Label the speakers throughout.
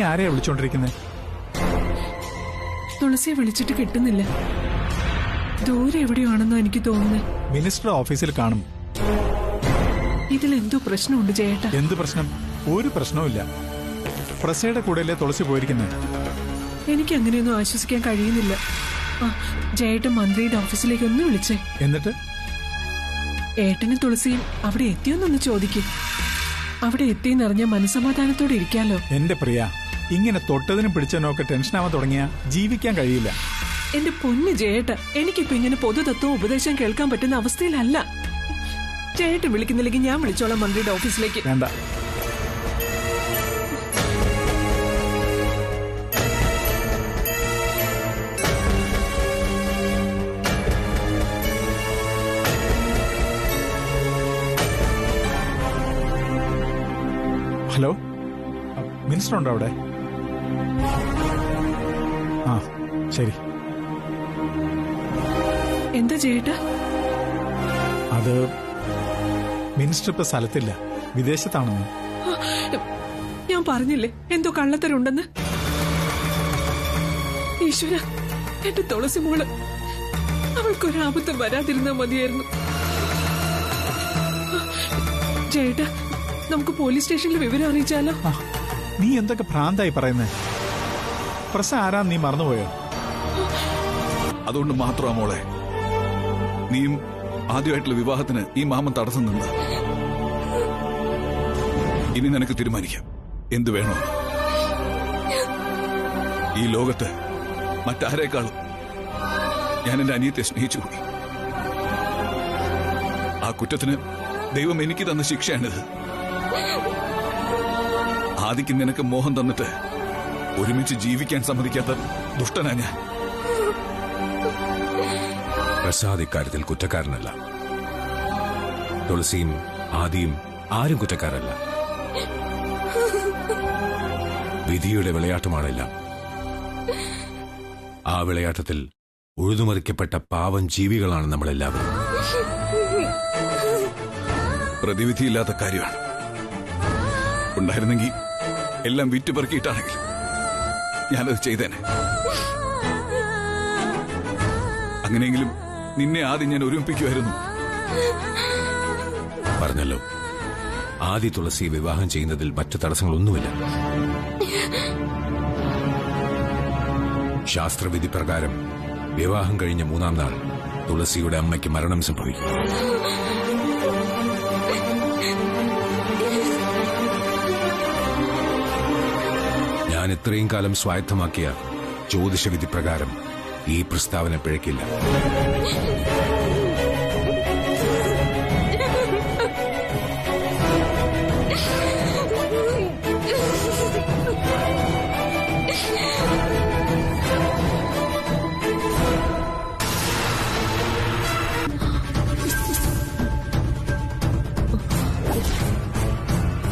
Speaker 1: ആരെയാ വിളിച്ചോണ്ടിരിക്കുന്നത്?
Speaker 2: തുളസിയെ വിളിച്ചിട്ട് കിട്ടുന്നില്ല. ദൂരെ എവിടെയാണെന്നോ എനിക്ക് തോന്നുന്നത്.
Speaker 1: മിനിസ്റ്റർ ഓഫീസിൽ കാണും.
Speaker 2: ഇതിലെന്തോ പ്രശ്നമുണ്ട് ജയേട്ട.
Speaker 1: എന്ത് പ്രശ്നം? ഒരു പ്രശ്നവുമില്ല. പ്രസയുടെ കൂടെയല്ലേ തുളസി പോയിരിക്കുന്നത്.
Speaker 2: എനിക്ക് അങ്ങനെയൊന്നും ആശ്വസിക്കാൻ കഴിയുന്നില്ല. ജയേട്ടൻ മന്ത്രിയുടെ ഓഫീസിലേക്ക് ഒന്ന് വിളിച്ചേ.
Speaker 1: എന്നിട്ട്
Speaker 2: ഏട്ടനും തുളസിയും അവിടെ എത്തിയോന്നൊന്ന് ചോദിക്കും. അവിടെ എത്തിയെന്നറിഞ്ഞ മനസ്സമാധാനത്തോടെ ഇരിക്കാലോ.
Speaker 1: എന്റെ പ്രിയ, ഇങ്ങനെ തൊട്ടതിനും പിടിച്ചതിനൊക്കെ ടെൻഷനാവാൻ തുടങ്ങിയ ജീവിക്കാൻ കഴിയില്ല.
Speaker 2: എന്റെ പൊന്ന് ജയേട്ട, എനിക്കിപ്പോ ഇങ്ങനെ പൊതുതത്വം ഉപദേശം കേൾക്കാൻ പറ്റുന്ന അവസ്ഥയിലല്ല. ജയേട്ടൻ വിളിക്കുന്നില്ലെങ്കിൽ ഞാൻ വിളിച്ചോളാം മന്ത്രിയുടെ ഓഫീസിലേക്ക്.
Speaker 1: വേണ്ട. ഹലോ, മിനിസ്റ്റർ ഉണ്ടോ അവിടെ? ആ ശരി.
Speaker 2: എന്താ ജയേട്ടാ?
Speaker 1: അത് മിനിസ്റ്റർ ഇപ്പൊ സ്ഥലത്തില്ല, വിദേശത്താണെന്ന്.
Speaker 2: ഞാൻ പറഞ്ഞില്ലേ എന്തോ കള്ളത്തരുണ്ടെന്ന്. ഈശ്വര, എന്റെ തുളസി മോള്, അവൾക്കൊരാപത്തും വരാതിരുന്നാ മതിയായിരുന്നു. ജയേട്ടാ, നമുക്ക് പോലീസ് സ്റ്റേഷനിൽ വിവരം അറിയിച്ചാലോ?
Speaker 1: നീ എന്തൊക്കെ ഭ്രാന്തായി പറയുന്നേ? പ്രസ ആരാ നീ മറന്നുപോയോ?
Speaker 3: അതുകൊണ്ട് മാത്രമാ മോളെ നീയും ആദ്യമായിട്ടുള്ള വിവാഹത്തിന് ഈ മാമൻ തടസ്സം നിന്ന്. ഇനി നിനക്ക് തീരുമാനിക്കാം എന്ത് വേണോ. ഈ ലോകത്ത് മറ്റാരേക്കാളും ഞാൻ എന്റെ അനിയത്തെ സ്നേഹിച്ചുകൂടി. ആ കുറ്റത്തിന് ദൈവം എനിക്ക് തന്ന ശിക്ഷയാണിത്. ആദിക്ക് നിനക്ക് മോഹം തന്നിട്ട് ഒരുമിച്ച് ജീവിക്കാൻ സമ്മതിക്കാത്ത ദുഷ്ടനാ ഞാൻ.
Speaker 4: പ്രസാദ് ഇക്കാര്യത്തിൽ കുറ്റക്കാരനല്ല. തുളസിയും ആദിയും ആരും കുറ്റക്കാരല്ല. വിധിയുടെ വിളയാട്ടമാണെല്ലാം. ആ വിളയാട്ടത്തിൽ ഉഴുതുമറിക്കപ്പെട്ട പാവം ജീവികളാണ് നമ്മളെല്ലാവരും.
Speaker 3: പ്രതിവിധിയില്ലാത്ത കാര്യമാണ്. ഉണ്ടായിരുന്നെങ്കിൽ എല്ലാം വിറ്റുപെറുക്കിയിട്ടാണെങ്കിൽ ഞാനത് ചെയ്തേനെ. അങ്ങനെയെങ്കിലും നിന്നെ ആദ്യം ഞാൻ ഒരുമിപ്പിക്കുമായിരുന്നു.
Speaker 4: പറഞ്ഞല്ലോ, ആദി തുളസി വിവാഹം ചെയ്യുന്നതിൽ മറ്റു തടസ്സങ്ങളൊന്നുമില്ല. ശാസ്ത്രവിധി പ്രകാരം വിവാഹം കഴിഞ്ഞ 3-ാം നാൾ തുളസിയുടെ അമ്മയ്ക്ക് മരണം സംഭവിക്കും. ഞാൻ ഇത്രയും കാലം സ്വായത്തമാക്കിയ ജ്യോതിഷവിധി പ്രകാരം ഈ പ്രസ്താവന പിഴക്കില്ല.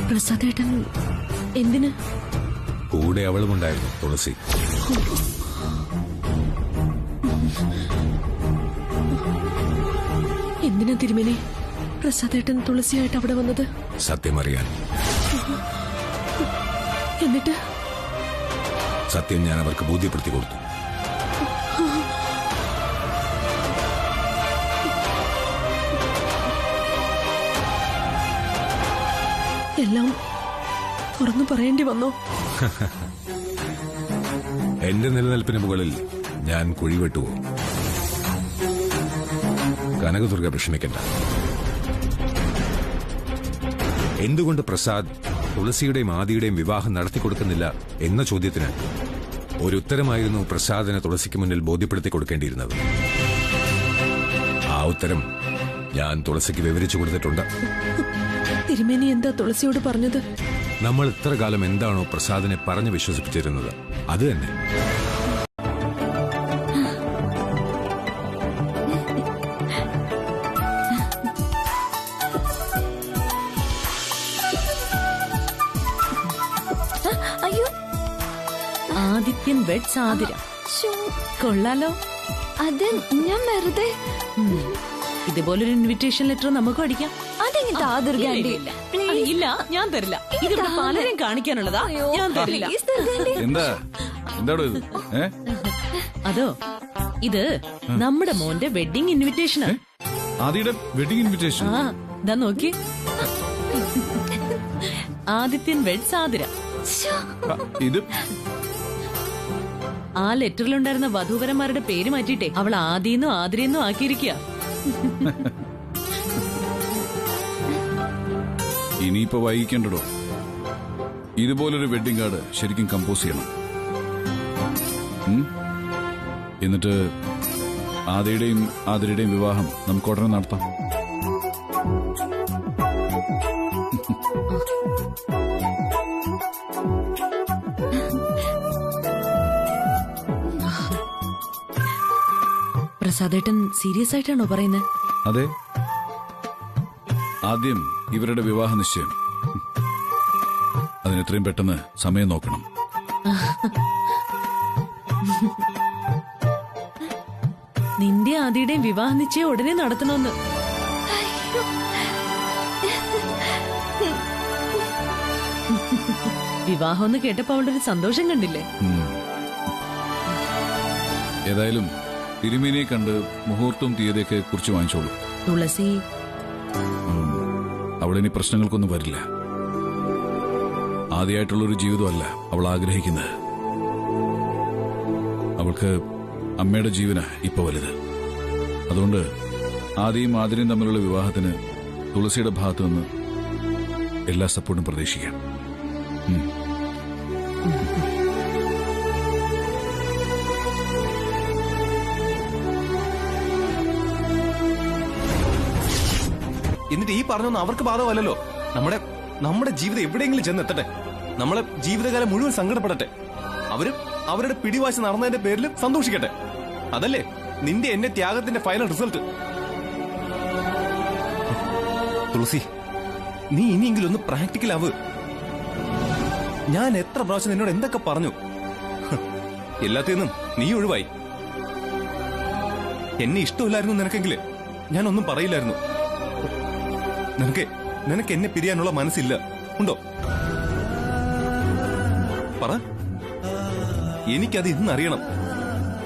Speaker 5: പ്രസാദേട്ടൻ എന്തിന്?
Speaker 4: കൂടെ അവളുമുണ്ടായിരുന്നു, തുളസി.
Speaker 5: എന്തിനാ തിരുമേനി പ്രസാദേട്ടൻ തുളസിയായിട്ട് അവിടെ വന്നത്?
Speaker 4: സത്യമറിയാൻ.
Speaker 5: എന്നിട്ട്
Speaker 4: സത്യം ഞാൻ അവർക്ക് ബോധ്യപ്പെടുത്തി കൊടുത്തു.
Speaker 5: എല്ലാം തുറന്നു പറയേണ്ടി വന്നോ?
Speaker 4: എന്റെ നിലനിൽപ്പിന് മുകളിൽ ഞാൻ കുഴിവെട്ടുവോ? കനകദുർഗ വിഷമിക്കണ്ട. എന്തുകൊണ്ട് പ്രസാദ് തുളസിയുടെയും ആദിയുടെയും വിവാഹം നടത്തിക്കൊടുക്കുന്നില്ല എന്ന ചോദ്യത്തിന് ഒരു ഉത്തരമായിരുന്നു പ്രസാദിനെ തുളസിക്ക് മുന്നിൽ ബോധ്യപ്പെടുത്തി കൊടുക്കേണ്ടിയിരുന്നത്. ആ ഉത്തരം ഞാൻ തുളസിക്ക് വിവരിച്ചു കൊടുത്തിട്ടുണ്ട്.
Speaker 5: തിരുമേനി എന്താ തുളസിയോട് പറഞ്ഞത്?
Speaker 4: നമ്മൾ ഇത്ര കാലം എന്താണോ പ്രസാദിനെ പറഞ്ഞു വിശ്വസിപ്പിച്ചിരുന്നത് അത് തന്നെ.
Speaker 5: അയ്യോ, ആദിത്യൻ വെഡ്സ് ആതിര. കൊള്ളാലോ.
Speaker 6: അത് ഞാൻ വെറുതെ. ഇതുപോലൊരു ഇൻവിറ്റേഷൻ ലെറ്റർ നമുക്കും അടിക്കാം.
Speaker 5: അതെങ്ങനത്തെ ആ ദുർഗ ആന്റി?
Speaker 6: ഇല്ല, ഞാൻ തരില്ല. ഇതിവിടെ പലരും കാണിക്കാനുള്ളതാ, ഞാൻ തരില്ല.
Speaker 3: എന്താടോ ഇത്?
Speaker 6: അതോ, ഇത് നമ്മുടെ മോന്റെ വെഡിങ് ഇൻവിറ്റേഷനാ.
Speaker 3: ആദിയുടെ വെഡിങ് ഇൻവിറ്റേഷൻ.
Speaker 6: ആ, ദാ നോക്കി. ആദിത്യൻ വെഡ്സ് ആതിര.
Speaker 3: ഇത്
Speaker 6: ആ ലെറ്ററിലുണ്ടായിരുന്ന വധൂവരന്മാരുടെ പേര് മാറ്റിയിട്ടേ അവൾ ആദിന്നും ആതിരയെന്നും ആക്കിയിരിക്കുക.
Speaker 3: ഇനിയിപ്പോ വൈകിക്കണ്ടോ? ഇതുപോലൊരു വെഡിങ് കാർഡ് ശരിക്കും കമ്പോസ് ചെയ്യണം. എന്നിട്ട് ആദിയുടെയും ആതിരയുടെയും വിവാഹം നമുക്ക് ഉടനെ നടത്താം.
Speaker 6: പ്രസാദേട്ടൻ സീരിയസ് ആയിട്ടാണോ പറയുന്നത്?
Speaker 3: അതെ, ആദ്യം ഇവരുടെ വിവാഹ നിശ്ചയം. അതിനെത്രയും പെട്ടെന്ന് സമയം നോക്കണം.
Speaker 6: നിന്റെ ആദിയുടെയും വിവാഹ നിശ്ചയം ഉടനെ നടത്തണമെന്ന്. വിവാഹം എന്ന് കേട്ടപ്പോ അവളുടെ ഒരു സന്തോഷം കണ്ടില്ലേ?
Speaker 3: ഏതായാലും തിരുമേനിയെ കണ്ട് മുഹൂർത്തവും തീയതിയൊക്കെ കുറിച്ച് വാങ്ങിച്ചോളൂ.
Speaker 6: തുളസി
Speaker 3: അവളിനി പ്രശ്നങ്ങൾക്കൊന്നും വരില്ല. ആദ്യമായിട്ടുള്ളൊരു ജീവിതമല്ല അവൾ ആഗ്രഹിക്കുന്നത്. അവൾക്ക് അമ്മയുടെ ജീവനാ ഇപ്പൊ വലുത്. അതുകൊണ്ട് ആദിയും ആതിരയും തമ്മിലുള്ള വിവാഹത്തിന് തുളസിയുടെ ഭാഗത്തു നിന്ന് എല്ലാ സപ്പോർട്ടും പ്രതീക്ഷിക്കാം.
Speaker 7: എന്നിട്ട് ഈ പറഞ്ഞൊന്നും അവർക്ക് ബാധകമല്ലല്ലോ. നമ്മുടെ ജീവിതം എവിടെയെങ്കിലും ചെന്നെത്തട്ടെ. നമ്മളെ ജീവിതകാലം മുഴുവൻ സങ്കടപ്പെടട്ടെ. അവരുടെ പിടിവാശി നടന്നതിന്റെ പേരിൽ സന്തോഷിക്കട്ടെ. അതല്ലേ നിന്റെ എന്റെ ത്യാഗത്തിന്റെ ഫൈനൽ റിസൾട്ട്. തുളസി, നീ ഇനിയെങ്കിലും ഒന്ന് പ്രാക്ടിക്കൽ ആവ്. ഞാൻ എത്ര പ്രാവശ്യം നിന്നോട് എന്തൊക്കെ പറഞ്ഞു. എല്ലാത്തിൽ നിന്നും നീ ഒഴിവായി. എന്നെ ഇഷ്ടമില്ലായിരുന്നു നിനക്കെങ്കിലേ ഞാനൊന്നും പറയില്ലായിരുന്നു. നിനക്ക് എന്നെ പിരിയാനുള്ള മനസ്സില്ല, ഉണ്ടോ? പറ, എനിക്കത് ഇന്ന് അറിയണം.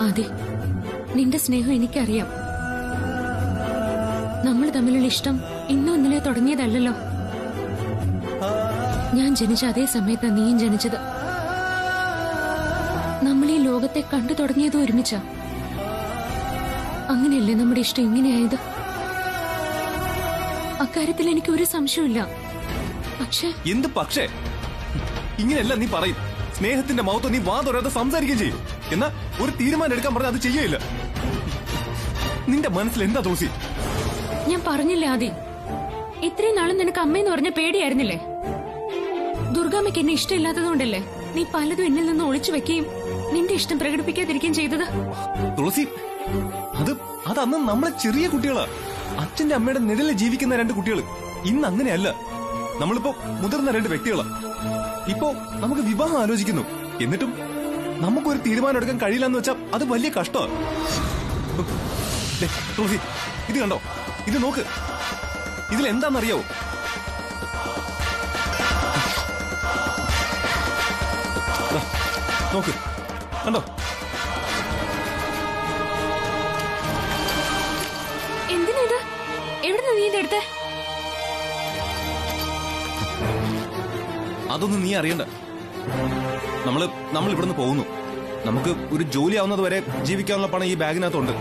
Speaker 5: അതെ, നിന്റെ സ്നേഹം എനിക്കറിയാം. നമ്മൾ തമ്മിലുള്ള ഇഷ്ടം ഇന്നും ഇന്നലെ തുടങ്ങിയതല്ലോ. ഞാൻ ജനിച്ച അതേ സമയത്താണ് നീയും ജനിച്ചത്. നമ്മൾ ഈ ലോകത്തെ കണ്ടു തുടങ്ങിയത് ഒരുമിച്ചാ. അങ്ങനെയല്ലേ നമ്മുടെ ഇഷ്ടം ഇങ്ങനെയായത്? അക്കാര്യത്തിൽ എനിക്ക് ഒരു സംശയമില്ല. പക്ഷേ
Speaker 7: എന്ത് പക്ഷേ? ഇങ്ങനെയല്ല നീ പറയും. സ്നേഹത്തിന്റെ മൗത്ത് നീ വാതൊരാതെ സംസാരിക്കുകയും ചെയ്യും. എന്നാ ഒരു തീരുമാനം എടുക്കാൻ പറഞ്ഞാൽ അത് ചെയ്യയില്ല. നിന്റെ മനസ്സിൽ എന്താ തുളസി?
Speaker 5: ഞാൻ പറഞ്ഞില്ലേ ആദ്യം, ഇത്രയും നാളും നിനക്ക് അമ്മയെന്ന് പറഞ്ഞ പേടിയായിരുന്നില്ലേ? ദുർഗാമ്മയ്ക്ക് എന്നെ ഇഷ്ടമില്ലാത്തതുകൊണ്ടല്ലേ നീ പലതും എന്നിൽ നിന്ന് ഒളിച്ചു വെക്കുകയും നിന്റെ ഇഷ്ടം പ്രകടിപ്പിക്കാതിരിക്കുകയും ചെയ്തത്?
Speaker 7: തുളസി, അത് അന്ന് നമ്മളെ ചെറിയ കുട്ടികളാ. അച്ഛന്റെ അമ്മയുടെ നിഴലിൽ ജീവിക്കുന്ന രണ്ട് കുട്ടികൾ. ഇന്ന് അങ്ങനെയല്ല. നമ്മളിപ്പോ മുതിർന്ന രണ്ട് വ്യക്തികളാ. ഇപ്പോ നമുക്ക് വിവാഹം ആലോചിക്കുന്നു. എന്നിട്ടും നമുക്കൊരു തീരുമാനം എടുക്കാൻ കഴിയില്ലെന്ന് വെച്ചാൽ അത് വലിയ കഷ്ടമാണ്. തുളസി, ഇത് കണ്ടോ? ഇത് നോക്ക്. ഇതിലെന്താണെന്നറിയാവോ? നോക്ക്, കണ്ടോ?
Speaker 5: എന്തിനാ ഇത്? എവിടുന്ന് നീ ഇതെടുത്തേ?
Speaker 7: അതൊന്നും നീ അറിയണ്ട. നമ്മൾ ഇവിടുന്ന് പോകുന്നു. നമുക്ക് ഒരു ജോലി ആവുന്നത് വരെ ജീവിക്കാനുള്ള പണം ഈ ബാഗിനകത്തുണ്ട്.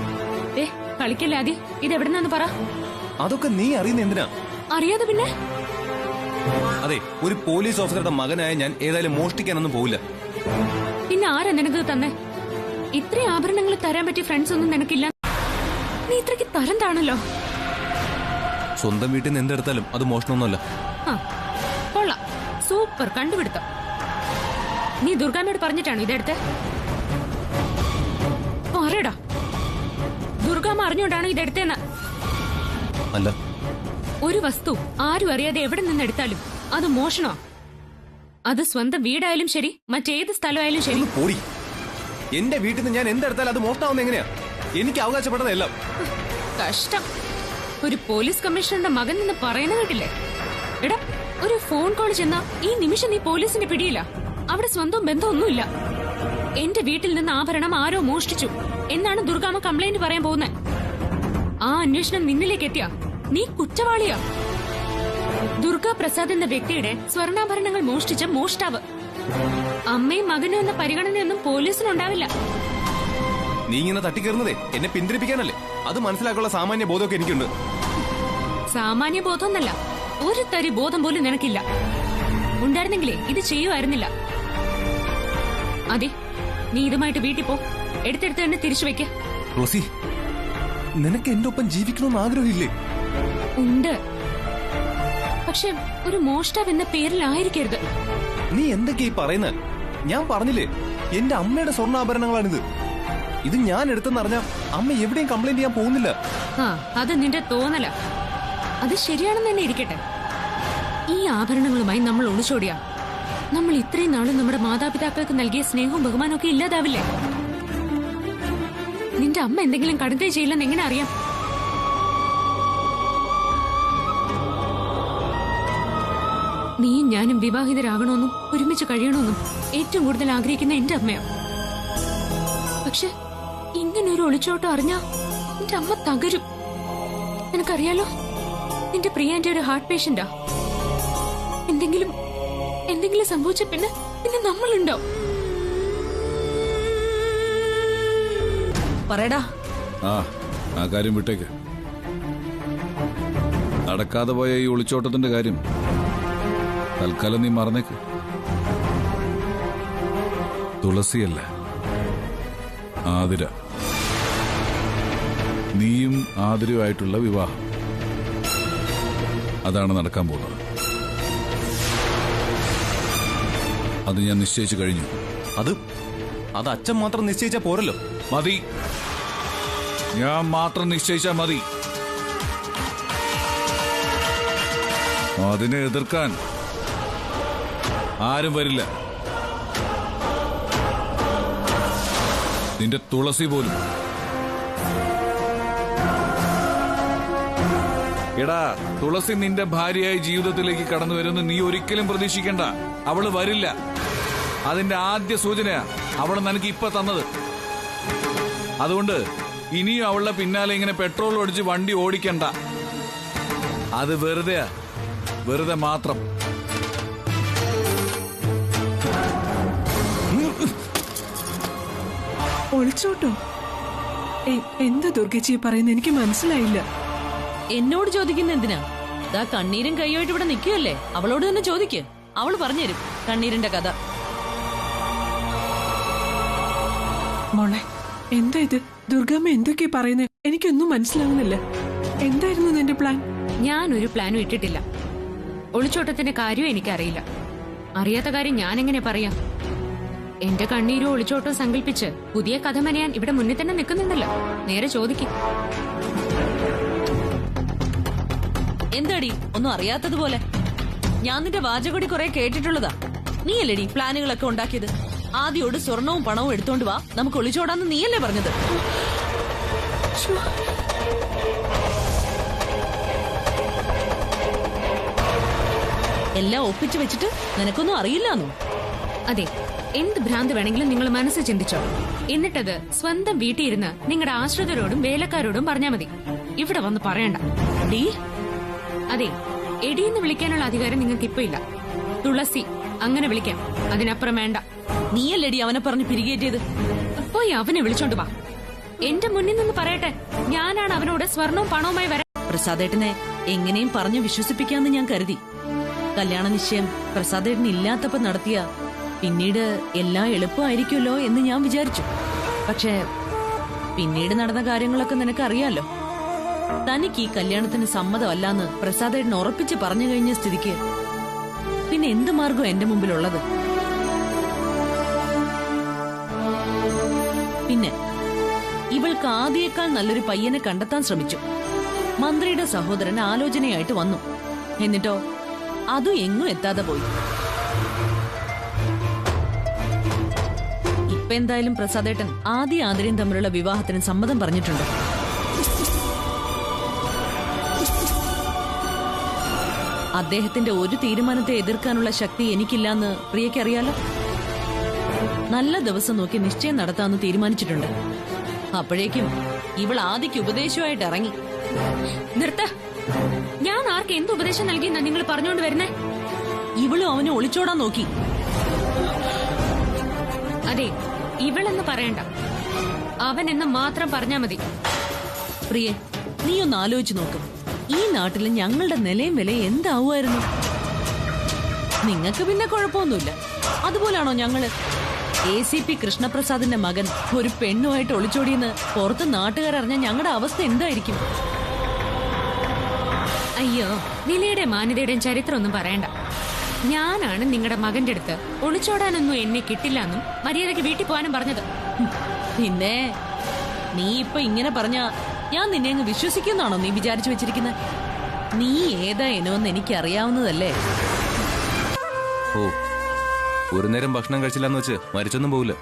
Speaker 5: കളിക്കല്ലേ ആദി, ഇത് എവിടുന്നാന്ന് പറ.
Speaker 7: അതൊക്കെ നീ അറിയുന്ന എന്തിനാ?
Speaker 5: അറിയാതെ പിന്നെ?
Speaker 7: അതെ, ഒരു പോലീസ് ഓഫീസറുടെ മകനായ ഞാൻ ഏതായാലും മോഷ്ടിക്കാനൊന്നും പോവില്ല.
Speaker 5: പിന്നെ ആരാ നിനക്ക് തന്നെ? ഇത്രയും ആഭരണങ്ങൾ തരാൻ പറ്റിയ ഫ്രണ്ട്സ് ഒന്നും നിനക്കില്ല. നീ ഇത്രയ്ക്ക് തരം താണല്ലോ.
Speaker 7: സ്വന്തം വീട്ടിൽ നിന്ന് എന്തെടുത്താലും അത് മോഷണമൊന്നുമല്ല.
Speaker 5: കൊള്ളാം, സൂപ്പർ കണ്ടുപിടുത്തം. നീ ദുർഗാമ്മയോട് പറഞ്ഞിട്ടാണോ ഇതെടുത്ത്? പറയടാ, ദുർഗാമ്മ അറിഞ്ഞോണ്ടാണോ ഇതെടുത്തേന്ന്?
Speaker 7: അല്ല.
Speaker 5: ഒരു വസ്തു ആരും അറിയാതെ എവിടെ നിന്നെടുത്താലും അത് മോഷണോ? അത് സ്വന്തം വീടായാലും ശരി, മറ്റേത് സ്ഥലമായാലും ശരി.
Speaker 7: പോടി. എന്റെ വീട്ടിൽ നിന്ന് ഞാൻ എന്തെടുത്താലും അത് മോഷണമാവുന്ന എങ്ങനെയാ? എനിക്ക് അവകാശപ്പെട്ടതെല്ലാം.
Speaker 5: കഷ്ടം. ഒരു പോലീസ് കമ്മീഷണറുടെ മകൻ എന്ന് പറയുന്ന കേട്ടില്ലേ? എടാ, ഒരു ഫോൺ കോൾ ചെന്നാ ഈ നിമിഷം നീ പോലീസിന്റെ പിടിയില്ല. അവിടെ സ്വന്തം ബന്ധമൊന്നുമില്ല. എന്റെ വീട്ടിൽ നിന്ന് ആഭരണം ആരോ മോഷ്ടിച്ചു എന്നാണ് ദുർഗാമ്മ കംപ്ലൈന്റ് പറയാൻ പോകുന്നത്. ആ അന്വേഷണം നിന്നിലേക്ക് എത്തിയ നീ കുറ്റവാളിയാ. ദുർഗാ പ്രസാദ് എന്ന വ്യക്തിയുടെ സ്വർണ്ണാഭരണങ്ങൾ മോഷ്ടിച്ച മോഷ്ടാവ്. അമ്മയും മകനും എന്ന പരിഗണനയൊന്നും പോലീസിനുണ്ടാവില്ല.
Speaker 7: നീ ഇങ്ങനെ തട്ടിക്കയറുന്നതേ എന്നെ പിന്തിരിപ്പിക്കാനല്ലേ? അത് മനസ്സിലാക്കാനുള്ള സാമാന്യ ബോധമൊക്കെ എനിക്കുണ്ട്.
Speaker 5: സാമാന്യ ബോധമൊന്നല്ല, ഒരു തരി ബോധം പോലും നിനക്കില്ല. ഉണ്ടായിരുന്നെങ്കിലേ ഇത് ചെയ്യുമായിരുന്നില്ല. അതെ, നീ ഇതുമായിട്ട് വീട്ടിൽ പോ. എടുത്തെടുത്ത് തന്നെ തിരിച്ചു വെക്ക.
Speaker 7: റോസി, നിനക്ക് എന്റെ ഒപ്പം ജീവിക്കണമെന്ന് ആഗ്രഹമില്ലേ?
Speaker 5: ഉണ്ട്, പക്ഷെ ഒരു മോഷ്ടാവ് എന്ന പേരിലായിരിക്കരുത്.
Speaker 7: നീ എന്തൊക്കെയാ ഈ പറയുന്നത്? ഞാൻ പറഞ്ഞില്ലേ, എന്റെ അമ്മയുടെ സ്വർണ്ണാഭരണങ്ങളാണിത്. ഇത് ഞാൻ എടുത്തെന്നറിഞ്ഞാ അമ്മ എവിടെയും കംപ്ലൈന്റ് ചെയ്യാൻ പോകുന്നില്ല.
Speaker 5: ആ, അത് നിന്റെ തോന്നല. അത് ശരിയാണെന്ന് തന്നെ ഇരിക്കട്ടെ. ഈ ആഭരണങ്ങളുമായി നമ്മൾ ഒളിച്ചോടിയ നമ്മൾ ഇത്രയും നാളും നമ്മുടെ മാതാപിതാക്കൾക്ക് നൽകിയ സ്നേഹവും ബഹുമാനവും ഒക്കെ ഇല്ലാതാവില്ലേ? നിന്റെ അമ്മ എന്തെങ്കിലും കടുത്ത ചെയ്യില്ലെന്ന് എങ്ങനെ അറിയാം? നീയും ഞാനും വിവാഹിതരാകണമെന്നും ഒരുമിച്ച് കഴിയണമെന്നും ഏറ്റവും കൂടുതൽ ആഗ്രഹിക്കുന്ന എന്റെ അമ്മയാ. പക്ഷെ ഇങ്ങനെ ഒരു ഒളിച്ചോട്ടം അറിഞ്ഞാ നിന്റെ അമ്മ തകരും. നിനക്കറിയാലോ, നിന്റെ പ്രിയ എന്റെ ഒരു ഹാർട്ട് പേഷ്യന്റാ. എന്തെങ്കിലും സംഭവിച്ച പിന്നെ നമ്മളുണ്ടോ?
Speaker 6: പറയടാ.
Speaker 3: ആ കാര്യം വിട്ടേക്ക്. നടക്കാതെ പോയ ഈ ഒളിച്ചോട്ടത്തിന്റെ കാര്യം തൽക്കാലം നീ മറന്നേക്ക്. തുളസിയല്ല, ആതിര. നീയും ആതിരയുമായിട്ടുള്ള വിവാഹം, അതാണ് നടക്കാൻ പോകുന്നത്. അത് ഞാൻ നിശ്ചയിച്ചു കഴിഞ്ഞു.
Speaker 7: അത് അച്ഛൻ മാത്രം നിശ്ചയിച്ചാ പോരല്ലോ.
Speaker 3: മതി, ഞാൻ മാത്രം നിശ്ചയിച്ചാ മതി. അതിനെ എതിർക്കാൻ ആരും വരില്ല. നിന്റെ തുളസി പോലും. എടാ, തുളസി നിന്റെ ഭാര്യയായി ജീവിതത്തിലേക്ക് കടന്നു വരുമെന്ന് നീ ഒരിക്കലും പ്രതീക്ഷിക്കണ്ട. അവള് വരില്ല. അതിന്റെ ആദ്യ സൂചനയാ അവള് നിനക്ക് ഇപ്പൊ തന്നത്. അതുകൊണ്ട് ഇനിയും അവളുടെ പിന്നാലെ ഇങ്ങനെ പെട്രോൾ ഒഴിച്ച് വണ്ടി ഓടിക്കണ്ട. അത് വെറുതെ മാത്രം.
Speaker 2: ഒളിച്ചോട്ടോ? എന്താ ദുർഗച്ചി പറയുന്നത്? എനിക്ക് മനസ്സിലായില്ല.
Speaker 6: എന്നോട് ചോദിക്കുന്ന എന്തിനാ? ദാ കണ്ണീരും കൈയായിട്ട് ഇവിടെ നിൽക്കുകയല്ലേ, അവളോട് തന്നെ ചോദിക്ക്. അവള് പറഞ്ഞുതരും കണ്ണീരിന്റെ കഥ.
Speaker 2: മോളെ, എന്താ ഇത്? ദുർഗമ്മ എന്തൊക്കെയാ പറയുന്നത്? എനിക്കൊന്നും മനസ്സിലാവുന്നില്ല. എന്തായിരുന്നു നിന്റെ പ്ലാൻ?
Speaker 5: ഞാനൊരു പ്ലാനും ഇട്ടിട്ടില്ല. ഒളിച്ചോട്ടത്തിന്റെ കാര്യവും എനിക്കറിയില്ല. അറിയാത്ത കാര്യം ഞാൻ എങ്ങനെ പറയാം? എന്റെ കണ്ണീരോ ഒളിച്ചോട്ടോ സങ്കല്പിച്ച് പുതിയ കഥ മെനയാൻ ഇവിടെ മുന്നിൽ തന്നെ നിൽക്കുന്നുണ്ടല്ലോ. നേരെ ചോദിക്കും.
Speaker 6: എന്താടി ഒന്നും അറിയാത്തതുപോലെ? ഞാൻ നിന്റെ വാചകൊടി കുറെ കേട്ടിട്ടുള്ളതാ. നീയല്ലേടി പ്ലാനുകളൊക്കെ ഉണ്ടാക്കിയത്? ആദ്യോട് സ്വർണവും പണവും എടുത്തോണ്ട് വാ, നമുക്ക് ഒളിച്ചോടാന്ന് നീയല്ലേ പറഞ്ഞത്? എല്ലാം ഒപ്പിച്ചു വെച്ചിട്ട് നിനക്കൊന്നും അറിയില്ലാന്നോ?
Speaker 5: അതെ, എന്ത് ഭ്രാന്ത് വേണമെങ്കിലും നിങ്ങൾ മനസ്സിൽ ചിന്തിച്ചോ. എന്നിട്ടത് സ്വന്തം വീട്ടിൽ ഇരുന്ന് നിങ്ങളുടെ ആശ്രിതരോടും വേലക്കാരോടും പറഞ്ഞാൽ മതി. ഇവിടെ വന്ന് പറയണ്ട.
Speaker 6: ഡീ,
Speaker 5: അതെ, എടിയെന്ന് വിളിക്കാനുള്ള അധികാരം നിങ്ങൾക്ക് ഇപ്പൊ ഇല്ല. തുളസി അങ്ങനെ വിളിക്കാം, അതിനപ്പുറം വേണ്ട.
Speaker 6: നീയല്ലേടി അവനെ പറഞ്ഞ് പിരികേറ്റിയത്?
Speaker 5: പോയി അവനെ വിളിച്ചോണ്ട് വാ. എന്റെ മുന്നിൽ നിന്ന് പറയട്ടെ, ഞാനാണ് അവനോട് സ്വർണവും പണവുമായി വരാൻ.
Speaker 6: പ്രസാദേട്ടനെ എങ്ങനെയും പറഞ്ഞു വിശ്വസിപ്പിക്കാന്ന് ഞാൻ കരുതി. കല്യാണ നിശ്ചയം പ്രസാദേട്ടന് ഇല്ലാത്തപ്പോ നടത്തിയ പിന്നീട് എല്ലാം എളുപ്പമായിരിക്കുമല്ലോ എന്ന് ഞാൻ വിചാരിച്ചു. പക്ഷേ പിന്നീട് നടന്ന കാര്യങ്ങളൊക്കെ നിനക്കറിയാലോ. തനിക്ക് ഈ കല്യാണത്തിന് സമ്മതമല്ലാന്ന് പ്രസാദേട്ടൻ ഉറപ്പിച്ച് പറഞ്ഞു കഴിഞ്ഞ സ്ഥിതിക്ക് പിന്നെ എന്ത് മാർഗം എന്റെ മുമ്പിലുള്ളത്? പിന്നെ ഇവൾക്ക് ആദ്യേക്കാൾ നല്ലൊരു പയ്യനെ കണ്ടെത്താൻ ശ്രമിച്ചു. മന്ത്രിയുടെ സഹോദരൻ ആലോചനയായിട്ട് വന്നു. എന്നിട്ടോ അതും എങ്ങും എത്താതെ പോയി. ഇപ്പൊ എന്തായാലും പ്രസാദേട്ടൻ ആദ്യം ആതിരയും തമ്മിലുള്ള വിവാഹത്തിന് സമ്മതം പറഞ്ഞിട്ടുണ്ട്. അദ്ദേഹത്തിന്റെ ഒരു തീരുമാനത്തെ എതിർക്കാനുള്ള ശക്തി എനിക്കില്ലാന്ന് പ്രിയക്കറിയാലോ. നല്ല ദിവസം നോക്കി നിശ്ചയം നടത്താമെന്ന് തീരുമാനിച്ചിട്ടുണ്ട്. അപ്പോഴേക്കും ഇവൾ ആദിക്ക് ഉപദേശമായിട്ട് ഇറങ്ങി.
Speaker 5: നിർത്ത. ഞാൻ ആർക്ക് എന്ത് ഉപദേശം നൽകിയെന്നാ നിങ്ങൾ പറഞ്ഞുകൊണ്ട് വരുന്നേ?
Speaker 6: ഇവളും അവനെ ഒളിച്ചോടാൻ നോക്കി.
Speaker 5: അതെ, ഇവളെന്ന് പറയണ്ട, അവൻ എന്ന് മാത്രം പറഞ്ഞാ മതി.
Speaker 6: പ്രിയെ, നീ ഒന്ന് ആലോചിച്ച് നോക്ക്. ഈ നാട്ടിൽ ഞങ്ങളുടെ നിലയും വിലയും എന്താവുമായിരുന്നു? നിങ്ങക്ക് പിന്നെ കുഴപ്പമൊന്നുമില്ല. അതുപോലാണോ ഞങ്ങള്? ACP കൃഷ്ണപ്രസാദിന്റെ മകൻ ഒരു പെണ്ണുമായിട്ട് ഒളിച്ചോടിയെന്ന് പുറത്ത് നാട്ടുകാരറിഞ്ഞ ഞങ്ങളുടെ അവസ്ഥ എന്തായിരിക്കും?
Speaker 5: അയ്യോ, നിലയുടെയും മാന്യതയുടെയും ചരിത്രം ഒന്നും പറയണ്ട. ഞാനാണ് നിങ്ങളുടെ മകന്റെ അടുത്ത് ഒളിച്ചോടാനൊന്നും എന്നെ കിട്ടില്ല എന്നും മര്യാദയ്ക്ക് വീട്ടിൽ പോകാനും പറഞ്ഞത്.
Speaker 6: പിന്നെ നീ ഇപ്പൊ ഇങ്ങനെ പറഞ്ഞ ഞാൻ നിന്നെ അങ്ങ് വിശ്വസിക്കുന്നാണോ നീ വിചാരിച്ചു വെച്ചിരിക്കുന്നത്? നീ ഏതാ ഇനമെന്ന് എനിക്ക് അറിയാവുന്നതല്ലേ.
Speaker 7: ഓ, ഒരു നേരം ഭക്ഷണം കഴിച്ചില്ലെന്ന് വെച്ച് മരിച്ചൊന്നും പോവില്ല.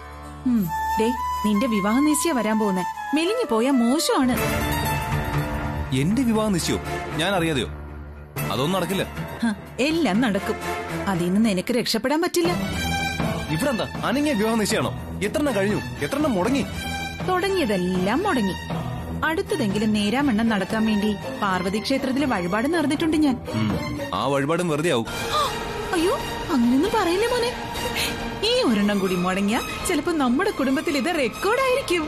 Speaker 8: നിന്റെ വിവാഹ നിശ്ചയ വരാൻ പോകുന്നേ. മെലിഞ്ഞു പോയാ മോശമാണ്.
Speaker 7: എന്റെ വിവാഹ നിശ്ചയോ? ഞാൻ അറിയാതെയോ? അതൊന്നും നടക്കില്ല.
Speaker 8: എല്ലാം നടക്കും. അതിന്ന് നിനക്ക് രക്ഷപ്പെടാൻ പറ്റില്ല.
Speaker 7: ഇവിടെ എന്താ അനങ്ങിയ വിവാഹ നിശ്ചയാണോ? എത്രണ്ണം കഴിഞ്ഞു? എത്രണ്ണം മുടങ്ങി?
Speaker 8: തുടങ്ങിയതെല്ലാം മുടങ്ങി. അടുത്തതെങ്കിലും നേരാമെണ്ണം നടക്കാൻ വേണ്ടി പാർവതി ക്ഷേത്രത്തിലെ വഴിപാട് നേർന്നിട്ടുണ്ട് ഞാൻ.
Speaker 7: ആ വഴിപാടും വെറുതെ ആവും.
Speaker 8: അയ്യോ, അങ്ങനൊന്നും പറയില്ലേ മോനെ. ഈ ഒരെണ്ണം കൂടി മുടങ്ങിയ ചിലപ്പോ നമ്മുടെ കുടുംബത്തിൽ ഇത് റെക്കോർഡായിരിക്കും.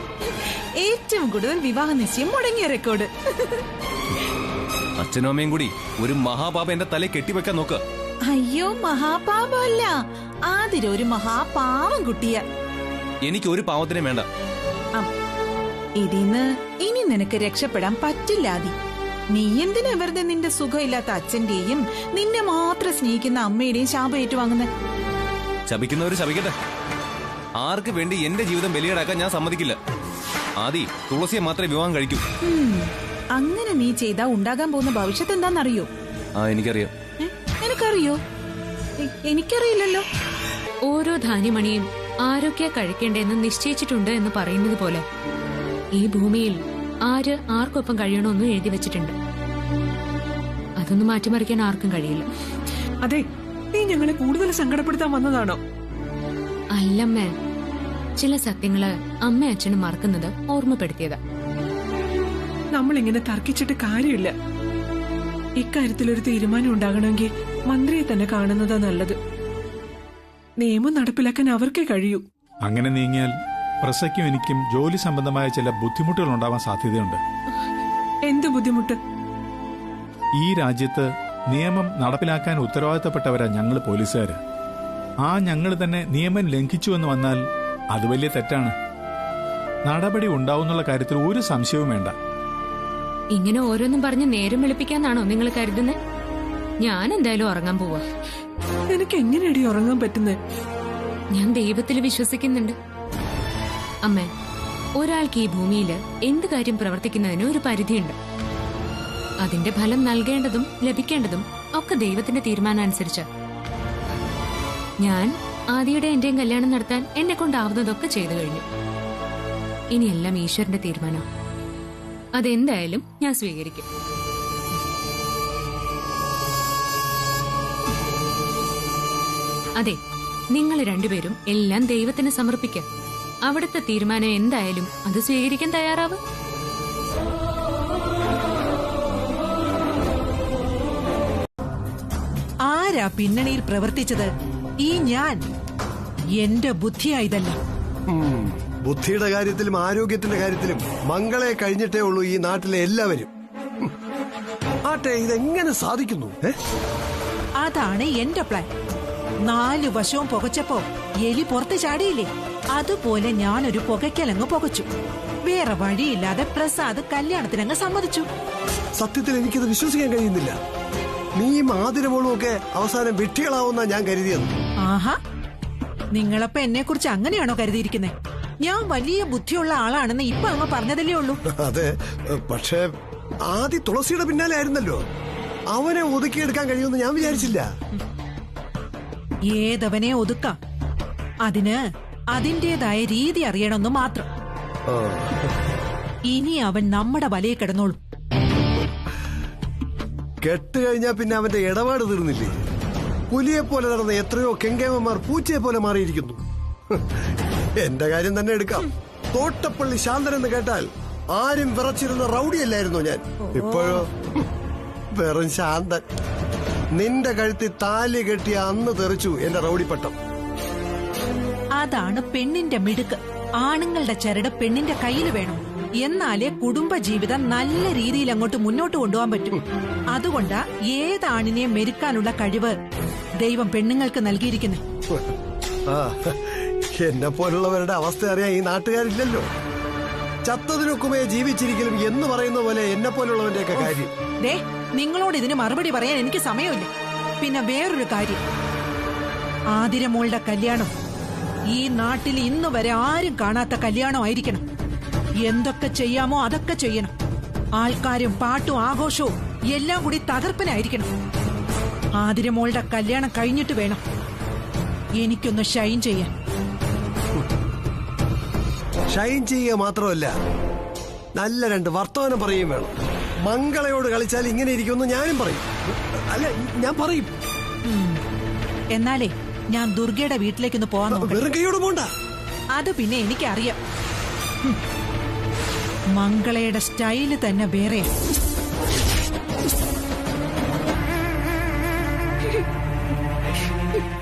Speaker 8: ഏറ്റവും കൂടുതൽ വിവാഹ നിശ്ചയം മുടങ്ങിയ റെക്കോർഡ്.
Speaker 7: അച്ഛനും അമ്മയും കൂടി ഒരു മഹാപാപ എന്റെ തലയിൽ കെട്ടിവെക്കാൻ നോക്ക.
Speaker 8: അയ്യോ, മഹാപാപമല്ല, ആതിരൊരു മഹാപാവം കുട്ടിയ.
Speaker 7: എനിക്ക് ഒരു പാവത്തിനെ വേണ്ട.
Speaker 8: ഇതിന്ന് ഇനി നിനക്ക് രക്ഷപ്പെടാൻ പറ്റില്ല ആദി. നീ എന്തിനാ വെറുതെ നിന്റെ സുഖമില്ലാത്ത അച്ഛന്റെയും നിന്നെ മാത്രം സ്നേഹിക്കുന്ന അമ്മയുടെയും ശാപം ഏറ്റുവാങ്ങുന്നത്?
Speaker 7: ശപിക്കുന്നവര് ശപിക്കട്ടെ. ആർക്ക് വേണ്ടി എന്റെ ജീവിതം ബലിയേടാക്കാൻ ഞാൻ സമ്മതിക്കില്ല. ആദി തുളസിയെ മാത്രമേ വിവാഹം കഴിക്കൂ.
Speaker 8: അങ്ങനെ നീ ചെയ്താ ഉണ്ടാകാൻ പോകുന്ന ഭവിഷ്യത്ത് എന്താണെന്നറിയോ?
Speaker 7: ആ, എനിക്കറിയാം.
Speaker 8: നിനക്കറിയോ? എനിക്കറിയില്ലല്ലോ.
Speaker 5: ഓരോ ധാന്യമണിയും ആരൊക്കെയാ കഴിക്കേണ്ടതെന്ന് നിശ്ചയിച്ചിട്ടുണ്ട് എന്ന് പറയുന്നത് പോലെ ഈ ഭൂമിയിൽ ആര് ആർക്കൊപ്പം കഴിയണമെന്നും എഴുതി വെച്ചിട്ടുണ്ട്. അതൊന്നും മാറ്റിമറിക്കാൻ ആർക്കും കഴിയില്ല.
Speaker 2: അതെ, നീ ഞങ്ങളെ കൂടുതൽ സങ്കടപ്പെടുത്താൻ വന്നതാണോ?
Speaker 5: അല്ലമ്മേ, ചില സത്യങ്ങള് അമ്മ അച്ഛനും മറക്കുന്നത് ഓർമ്മപ്പെടുത്തിയതാ.
Speaker 2: നമ്മളിങ്ങനെ തർക്കിച്ചിട്ട് കാര്യമില്ല. ഇക്കാര്യത്തിൽ ഒരു തീരുമാനം ഉണ്ടാകണമെങ്കിൽ മന്ത്രിയെ തന്നെ കാണുന്നതാ നല്ലത്. നിയമം നടപ്പിലാക്കാൻ അവർക്കേ കഴിയൂ.
Speaker 1: അങ്ങനെ നീങ്ങിയാൽ പ്രസയ്ക്കും എനിക്കും ജോലി സംബന്ധമായ ചില ബുദ്ധിമുട്ടുകൾ ഉണ്ടാവാൻ സാധ്യതയുണ്ട്.
Speaker 2: എന്ത് ബുദ്ധിമുട്ട്?
Speaker 1: ഈ രാജ്യത്ത് നിയമം നടപ്പിലാക്കാൻ ഉത്തരവാദിത്തപ്പെട്ടവരാ ഞങ്ങൾ പോലീസുകാര്. ആ ഞങ്ങൾ തന്നെ നിയമം ലംഘിച്ചു എന്ന് വന്നാൽ അത് വലിയ തെറ്റാണ്. നടപടി ഉണ്ടാവുന്നുള്ള കാര്യത്തിൽ ഒരു സംശയവും വേണ്ട.
Speaker 5: ഇങ്ങനെ ഓരോന്നും പറഞ്ഞ് നേരം വെളുപ്പിക്കാന്നാണോ നിങ്ങൾ കരുതുന്നത്? ഞാൻ എന്തായാലും ഉറങ്ങാൻ പോവാ.
Speaker 2: നിനക്ക് എങ്ങനെയടി ഉറങ്ങാൻ പറ്റുന്നത്?
Speaker 5: ഞാൻ ദൈവത്തിൽ വിശ്വസിക്കുന്നുണ്ട്. അമ്മേ, ഒരാൾക്ക് ഈ ഭൂമിയിൽ എന്ത് കാര്യം പ്രവർത്തിക്കുന്നതിന് ഒരു പരിധിയുണ്ട്. അതിന്റെ ഫലം നൽകേണ്ടതും ലഭിക്കേണ്ടതും ഒക്കെ ദൈവത്തിന്റെ തീരുമാനം അനുസരിച്ച്. ഞാൻ ആദിയുടെ എന്റെയും കല്യാണം നടത്താൻ എന്നെ കൊണ്ടാവുന്നതൊക്കെ ചെയ്തു കഴിഞ്ഞു. ഇനിയെല്ലാം ഈശ്വരന്റെ തീരുമാനം. അതെന്തായാലും ഞാൻ സ്വീകരിക്കും. അതെ, നിങ്ങൾ രണ്ടുപേരും എല്ലാം ദൈവത്തിന് സമർപ്പിക്കുക. അവിടുത്തെ തീരുമാനം എന്തായാലും അത് സ്വീകരിക്കാൻ തയ്യാറാവ്.
Speaker 8: ആരാ പിന്നണിയിൽ പ്രവർത്തിച്ചത്? ഈ ഞാൻ. എന്റെ ബുദ്ധിയായതല്ല.
Speaker 9: ബുദ്ധിയുടെ കാര്യത്തിലും ആരോഗ്യത്തിന്റെ കാര്യത്തിലും മംഗളെ കഴിഞ്ഞിട്ടേ ഉള്ളൂ ഈ നാട്ടിലെ എല്ലാവരും. ആട്ടെ, ഇതെങ്ങനെ സാധിക്കുന്നു?
Speaker 8: അതാണ് എന്റെ പ്ലാൻ. 4 വശവും പുകച്ചപ്പോ എലി പുറത്ത് ചാടിയില്ലേ, അതുപോലെ ഞാനൊരു പുകയ്ക്കലങ്ങ് പുകച്ചു. വേറെ വഴിയില്ലാതെ പ്രസാദ് കല്യാണത്തിനങ്ങ് സമ്മതിച്ചു.
Speaker 9: സത്യത്തിൽ എനിക്കത് വിശ്വസിക്കാൻ കഴിയുന്നില്ല. നീയും ആതിരമോളും ഒക്കെ അവസാനം വിട്ടികളാവുന്ന ഞാൻ കരുതിയത്.
Speaker 8: ആഹാ, നിങ്ങളപ്പോ എന്നെ കുറിച്ച് അങ്ങനെയാണോ കരുതിയിരിക്കുന്നത്? ഞാൻ വലിയ ബുദ്ധിയുള്ള ആളാണെന്ന് ഇപ്പൊ അങ്ങ് പറഞ്ഞതല്ലേ ഉള്ളൂ.
Speaker 9: അതെ, പക്ഷേ ആദ്യ തുളസിയുടെ പിന്നാലെ ആയിരുന്നല്ലോ. അവനെ ഒതുക്കിയെടുക്കാൻ കഴിയുമെന്ന് ഞാൻ വിചാരിച്ചില്ല.
Speaker 8: ഏതവനെ ഒതുക്കാം, അതിന് അതിന്റേതായ രീതി അറിയണമെന്ന് മാത്രം. ഇനി അവൻ നമ്മുടെ വലയിൽ കിടന്നോളൂ.
Speaker 9: കെട്ട് കഴിഞ്ഞാ പിന്നെ അവന്റെ ഇടപാട് തീർന്നില്ലേ? പുലിയെ പോലെ നടന്ന എത്രയോ കെങ്കേമന്മാർ പൂച്ചയെ പോലെ മാറിയിരിക്കുന്നു. എന്റെ കാര്യം തന്നെ എടുക്കാം. തോട്ടപ്പള്ളി ശാന്തൻ എന്ന് കേട്ടാൽ ആരും വിറച്ചിരുന്ന റൗഡിയല്ലായിരുന്നോ ഞാൻ? ഇപ്പോഴോ വെറും ശാന്തൻ. നിന്റെ കഴുത്തിൽ താലി കെട്ടിയ അന്ന് തെറിച്ചു എന്റെ റൗഡിപ്പട്ടം.
Speaker 8: അതാണ് പെണ്ണിന്റെ മിടുക്ക്. ആണുങ്ങളുടെ ചരട് പെണ്ണിന്റെ കയ്യിൽ വേണം. എന്നാലേ കുടുംബ ജീവിതം നല്ല രീതിയിൽ അങ്ങോട്ട് മുന്നോട്ട് കൊണ്ടുപോകാൻ പറ്റും. അതുകൊണ്ടാ ഏതാണിനെയും മെരുക്കാനുള്ള കഴിവ് ദൈവം പെണ്ണുങ്ങൾക്ക് നൽകിയിരിക്കുന്നത്.
Speaker 9: എന്നെ പോലുള്ളവരുടെ അവസ്ഥ അറിയാൻ ഈ നാട്ടുകാരില്ലല്ലോ. ചത്തതിനൊക്കുമേ ജീവിച്ചിരിക്കലും എന്ന് പറയുന്ന പോലെ എന്നെ പോലുള്ളവന്റെയൊക്കെ കാര്യം.
Speaker 8: ദേ, നിങ്ങളോട് ഇതിന് മറുപടി പറയാൻ എനിക്ക് സമയമില്ല. പിന്നെ വേറൊരു കാര്യം, ആതിരമോളുടെ കല്യാണം ഈ നാട്ടിൽ ഇന്നു വരെ ആരും കാണാത്ത കല്യാണമായിരിക്കണം. എന്തൊക്കെ ചെയ്യാമോ അതൊക്കെ ചെയ്യണം. ആൾക്കാരും പാട്ടും ആഘോഷവും എല്ലാം കൂടി തകർപ്പനായിരിക്കണം. ആതിരമോളുടെ കല്യാണം കഴിഞ്ഞിട്ട് വേണം എനിക്കൊന്ന് ഷൈൻ ചെയ്യാൻ.
Speaker 9: ഷൈൻ ചെയ്യുക മാത്രമല്ല, നല്ല രണ്ട് വർത്തമാനം പറയുകയും വേണം. മംഗളയോട് കളിച്ചാൽ ഇങ്ങനെ ഇരിക്കുമെന്ന് ഞാനും പറയും. അല്ല, ഞാൻ പറയും.
Speaker 8: എന്നാലേ ഞാൻ ദുർഗയുടെ വീട്ടിലേക്കൊന്ന് പോവാൻ നോക്കാം.
Speaker 9: വെറും കൈയോട് പോണ്ട.
Speaker 8: അത് പിന്നെ എനിക്കറിയാം. മംഗളയുടെ സ്റ്റൈല് തന്നെ വേറെ.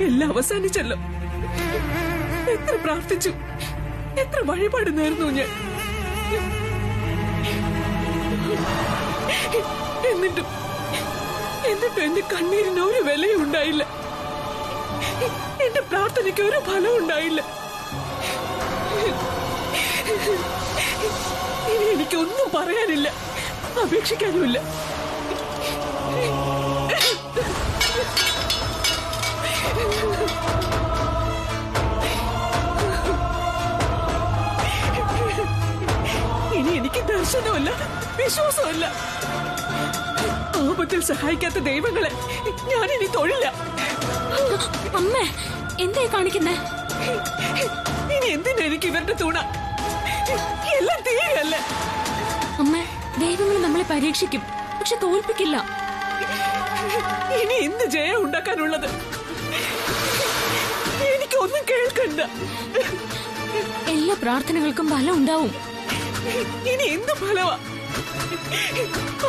Speaker 2: എല്ലാം അവസാനിച്ചല്ലോ. എത്ര പ്രാർത്ഥിച്ചു, എത്ര വഴിപാട് നേർന്നു ഞാൻ. എന്നിട്ടും എന്റെ കണ്ണീരിന് ഒരു വിലയും ഉണ്ടായില്ല. എന്റെ പ്രാർത്ഥനയ്ക്ക് ഒരു ഫലം ഉണ്ടായില്ല. ഇനി എനിക്കൊന്നും പറയാനില്ല, അപേക്ഷിക്കാനുമില്ല. ഇനി എനിക്ക് ദർശനമല്ല, വിശ്വാസമല്ല. ആപത്തിൽ സഹായിക്കാത്ത ദൈവങ്ങളെ ഞാനിനി തൊഴില്ല.
Speaker 5: അമ്മേ, എന്തായി കാണിക്കുന്നേ?
Speaker 2: ഇനി എന്തിനാ എനിക്ക് ഇവരുടെ തൂണ? എല്ലാം തീരല്ലേ?
Speaker 5: അമ്മേ, ദൈവങ്ങൾ നമ്മളെ പരീക്ഷിക്കും, പക്ഷെ തോൽപ്പിക്കില്ല.
Speaker 2: ഇനി എന്ത് ജയം ഉണ്ടാക്കാനുള്ളത്? എനിക്കൊന്നും കേൾക്കണ്ട.
Speaker 5: എല്ലാ പ്രാർത്ഥനകൾക്കും ഫലം ഉണ്ടാവും.
Speaker 2: ഇനി എന്ത് ഫലമാ?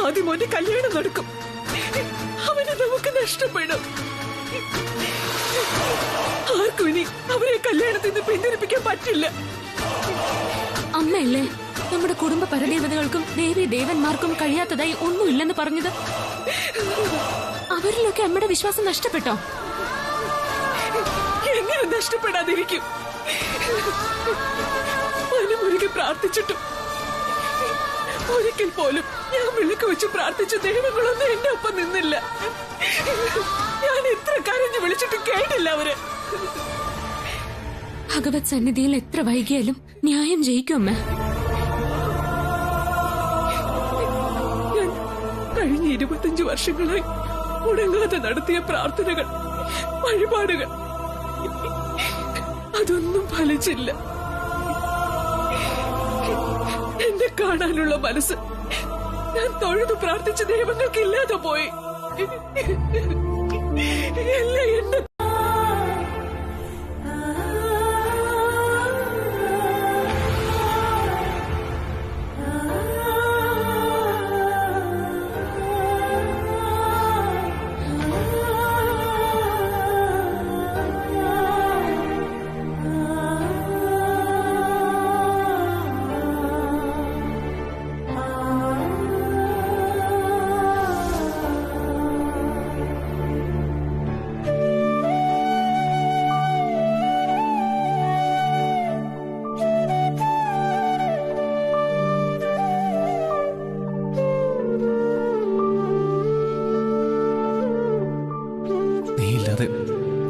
Speaker 2: ആദ്യം മോന്റെ കല്യാണം നടക്കും, അവനെ നമുക്ക് നഷ്ടപ്പെടും. ആർക്കും ഇനി അവരെ കല്യാണത്തിൽ നിന്ന് പിന്തിരിപ്പിക്കാൻ പറ്റില്ല.
Speaker 5: അമ്മയല്ലേ നമ്മുടെ കുടുംബ പരദേവതകൾക്കും ദേവി ദേവന്മാർക്കും കഴിയാത്തതായി ഒന്നുമില്ലെന്ന് പറഞ്ഞത്? അവരിലൊക്കെ അമ്മയുടെ വിശ്വാസം നഷ്ടപ്പെട്ടോ?
Speaker 2: എങ്ങനെ നഷ്ടപ്പെടാതിരിക്കും? മനമുരുകി പ്രാർത്ഥിച്ചിട്ടും ഒരിക്കൽ പോലും ഞാൻ വിളക്ക് വെച്ച് പ്രാർത്ഥിച്ച ദൈവങ്ങളൊന്നും എന്റെ ഒപ്പം നിന്നില്ല. ഞാൻ എത്ര കരഞ്ഞു വിളിച്ചിട്ട് കേട്ടില്ല അവര്.
Speaker 5: ഭഗവത് സന്നിധിയിൽ എത്ര വൈകിയാലും ന്യായം ജയിക്കും അമ്മ.
Speaker 2: ഞാൻ കഴിഞ്ഞ 25 വർഷങ്ങളായി മുടങ്ങാതെ നടത്തിയ പ്രാർത്ഥനകൾ, വഴിപാടുകൾ, അതൊന്നും ഫലിച്ചില്ല. എന്നെ കാണാനുള്ള മനസ്സ് ഞാൻ തൊഴുതു പ്രാർത്ഥിച്ച ദൈവങ്ങൾക്ക് ഇല്ലാതെ പോയി. എല്ലാം എന്നെ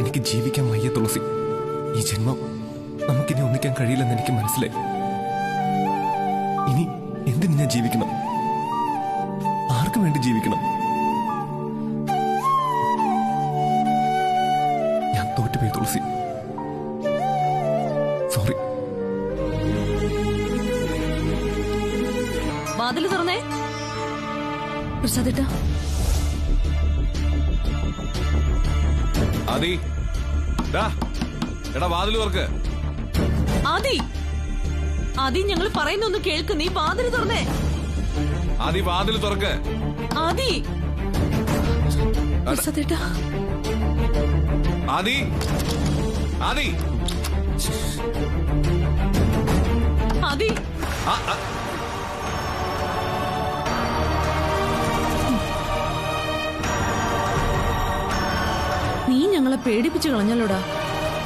Speaker 7: എനിക്ക് ജീവിക്കാൻ വയ്യ തുളസി. ഈ ജന്മം നമുക്കിനി ഒന്നിക്കാൻ കഴിയില്ലെന്ന് എനിക്ക് മനസ്സിലായി. ഇനി എന്തിന് ഞാൻ ജീവിക്കണം? ആർക്കു വേണ്ടി ജീവിക്കണം? ഞാൻ തോറ്റുപോയി തുളസി. സോറി.
Speaker 6: വാതില് തുറന്നേ.
Speaker 5: പ്രസാദേട്ടാ,
Speaker 3: ആദി, ഡാ, എടാ വാതിൽ തുറക്ക്.
Speaker 6: ആദി, ആദി ഞങ്ങൾ പറയുന്നൊന്ന് കേൾക്ക്. നീ വാതിൽ തുറന്നേ.
Speaker 3: ആദി വാതിൽ തുറക്ക്.
Speaker 6: ആദി, പ്രസാദേട്ടാ.
Speaker 3: ആദി, ആദി,
Speaker 6: ആദി. നീ ഞങ്ങളെ പേടിപ്പിച്ചു കളഞ്ഞല്ലോടാ.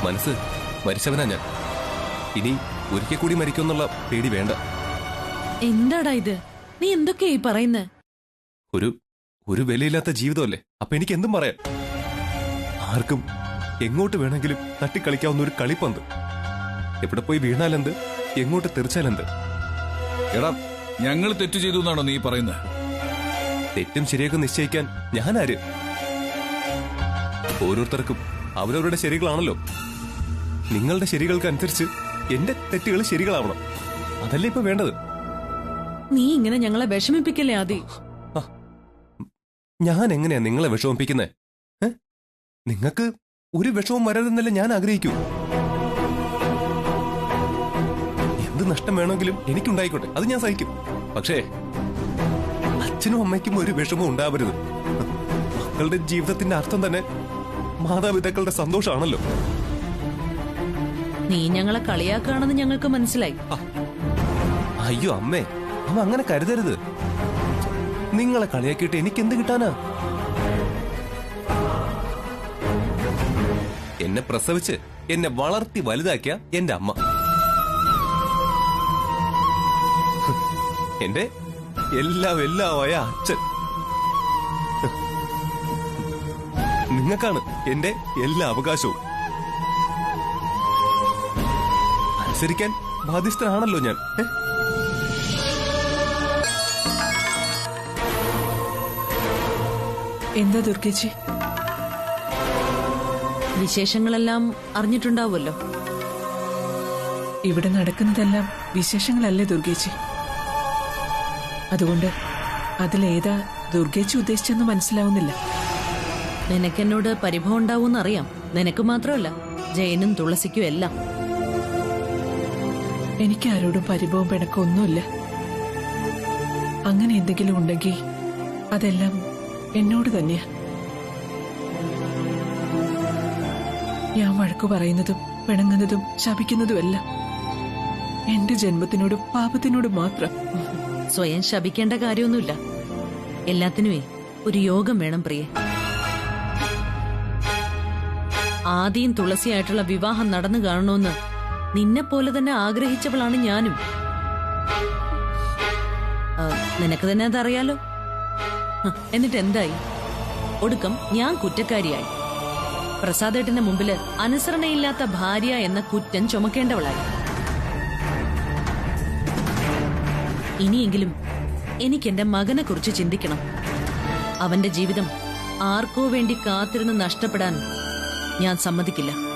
Speaker 7: മനസ്സ് മരിച്ചവനാ ഞാൻ. ഇനി ഒരിക്കൽ കൂടി മരിക്കുമെന്നുള്ള പേടി വേണ്ട.
Speaker 6: എന്താടാ ഇത്? നീ എന്തൊക്കെയായി പറയുന്നേ?
Speaker 7: ഒരു വിലയില്ലാത്ത ജീവിതമല്ലേ. അപ്പൊ എനിക്ക് എന്തും പറയാം. ആർക്കും എങ്ങോട്ട് വേണമെങ്കിലും തട്ടിക്കളിക്കാവുന്ന ഒരു കളിപ്പന്ത്. എവിടെ പോയി വീണാലെന്ത്, എങ്ങോട്ട് തെറിച്ചാലെന്ത്.
Speaker 3: എടാ, ഞങ്ങൾ തെറ്റു ചെയ്തു എന്നാണോ നീ പറയുന്നത്?
Speaker 7: തെറ്റും ശരിയൊക്കെ നിശ്ചയിക്കാൻ ഞാനാര്? ഓരോരുത്തർക്കും അവരവരുടെ ശരികളാണല്ലോ. നിങ്ങളുടെ ശരികൾക്കനുസരിച്ച് എന്റെ തെറ്റുകൾ ശരികളാവണം. അതല്ലേ ഇപ്പൊ വേണ്ടത്.
Speaker 6: നീ ഇങ്ങനെ ഞങ്ങളെ വിഷമിപ്പിക്കല്ലേ ആദി.
Speaker 7: ഞാൻ എങ്ങനെയാ നിങ്ങളെ വിഷമിപ്പിക്കുന്നേ? നിങ്ങൾക്ക് ഒരു വിഷമം വരരുതെന്നല്ലേ ഞാൻ ആഗ്രഹിക്കൂ. എന്ത് നഷ്ടം വേണമെങ്കിലും എനിക്കുണ്ടായിക്കോട്ടെ, അത് ഞാൻ സഹിക്കും. പക്ഷേ അച്ഛനും അമ്മയ്ക്കും ഒരു വിഷമം ഉണ്ടാവരുത്. മക്കളുടെ ജീവിതത്തിന്റെ അർത്ഥം തന്നെ മാതാപിതാക്കളുടെ സന്തോഷമാണല്ലോ.
Speaker 6: നീ ഞങ്ങളെ കളിയാക്കുകയാണെന്ന് ഞങ്ങൾക്ക് മനസ്സിലായി.
Speaker 7: അയ്യോ അമ്മേ, അമ്മ അങ്ങനെ കരുതരുത്. നിങ്ങളെ കളിയാക്കിയിട്ട് എനിക്ക് എന്ത് കിട്ടാനാ? എന്നെ പ്രസവിച്ച് എന്നെ വളർത്തി വലുതാക്കിയ എന്റെ അമ്മ, എന്റെ എല്ലാമായ അച്ഛൻ, നിങ്ങൾക്കാണ് എന്റെ എല്ലാ അവകാശവും. അനുസരിക്കാൻ ബാധ്യസ്ഥനാണല്ലോ ഞാൻ.
Speaker 2: എന്താ ദുർഗേച്ചി?
Speaker 6: വിശേഷങ്ങളെല്ലാം അറിഞ്ഞിട്ടുണ്ടാവുമല്ലോ.
Speaker 2: ഇവിടെ നടക്കുന്നതെല്ലാം വിശേഷങ്ങളല്ലേ ദുർഗേച്ചി? അതുകൊണ്ട് അതിലേതാ ദുർഗേച്ചി ഉദ്ദേശിച്ചെന്ന് മനസ്സിലാവുന്നില്ല.
Speaker 6: നിനക്കെന്നോട് പരിഭവം ഉണ്ടാവൂന്നറിയാം. നിനക്ക് മാത്രമല്ല, ജയനും തുളസിക്കും എല്ലാം.
Speaker 2: എനിക്ക് ആരോടും പരിഭവം പിണക്കൊന്നുമില്ല. അങ്ങനെ എന്തെങ്കിലും ഉണ്ടെങ്കിൽ അതെല്ലാം എന്നോട് തന്നെയാ. ഞാൻ വഴക്കു പറയുന്നതും പിണങ്ങുന്നതും ശപിക്കുന്നതുമെല്ലാം എന്റെ ജന്മത്തിനോടും പാപത്തിനോടും മാത്രം.
Speaker 6: സ്വയം ശപിക്കേണ്ട കാര്യമൊന്നുമില്ല. എല്ലാത്തിനുമേ ഒരു യോഗം വേണം പ്രിയെ. ആദിയും തുളസിയായിട്ടുള്ള വിവാഹം നടന്നു കാണണമെന്ന് നിന്നെപ്പോലെ തന്നെ ആഗ്രഹിച്ചവളാണ് ഞാനും. നിനക്ക് തന്നെ അതറിയാലോ. എന്നിട്ട് എന്തായി? ഒടുക്കം ഞാൻ കുറ്റക്കാരിയായി. പ്രസാദേട്ടന്റെ മുമ്പില് അനുസരണയില്ലാത്ത ഭാര്യ എന്ന കുറ്റം ചുമക്കേണ്ടവളായി. ഇനിയെങ്കിലും എനിക്കെന്റെ മകനെ കുറിച്ച് ചിന്തിക്കണം. അവന്റെ ജീവിതം ആർക്കോ വേണ്ടി കാത്തിരുന്ന് നഷ്ടപ്പെടാൻ ഞാൻ സമ്മതിക്കില്ല.